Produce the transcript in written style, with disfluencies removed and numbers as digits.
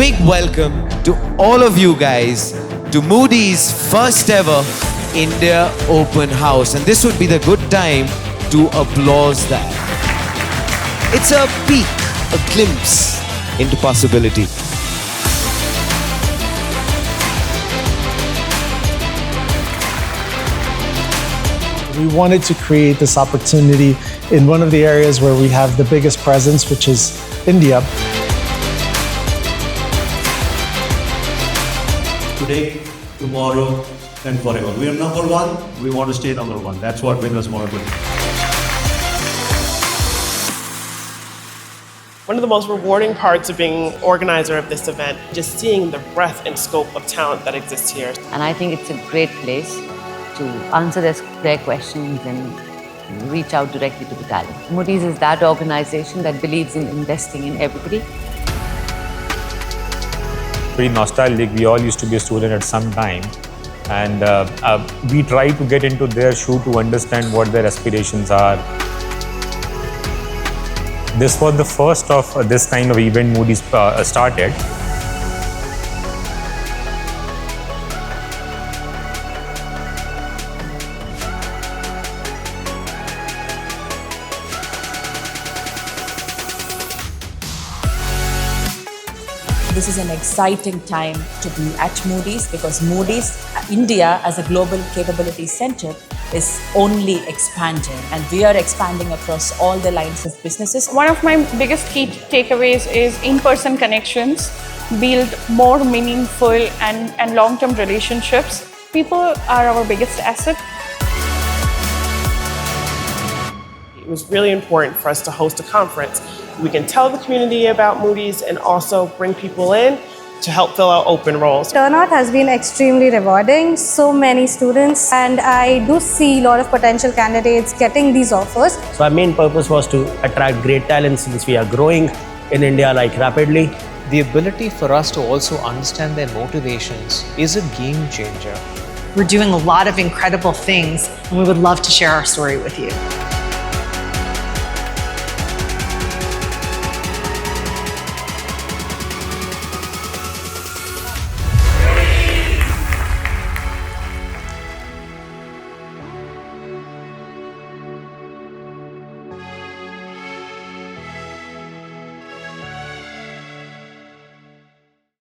big welcome to all of you guys to Moody's first ever India Open House. And this would be the good time to applaud that. It's a peek, a glimpse into possibility. We wanted to create this opportunity in one of the areas where we have the biggest presence, which is India. Today, tomorrow, and forever. We are number one, we want to stay number one. That's what makes us more good. One of the most rewarding parts of being organizer of this event, just seeing the breadth and scope of talent that exists here. And I think it's a great place to answer their questions and reach out directly to the talent. Moody's is that organization that believes in investing in everybody. Pretty nostalgic. We all used to be a student at some time, and we try to get into their shoe to understand what their aspirations are. This was the first of this kind of event Moody's started. This is an exciting time to be at Moody's because Moody's India as a global capability center is only expanding, and we are expanding across all the lines of businesses. One of my biggest key takeaways is in-person connections, build more meaningful and long-term relationships. People are our biggest asset. It was really important for us to host a conference. We can tell the community about Moody's and also bring people in to help fill out open roles. Turnout has been extremely rewarding, so many students, and I do see a lot of potential candidates getting these offers. So our main purpose was to attract great talents since we are growing in India rapidly. The ability for us to also understand their motivations is a game changer. We're doing a lot of incredible things, and we would love to share our story with you.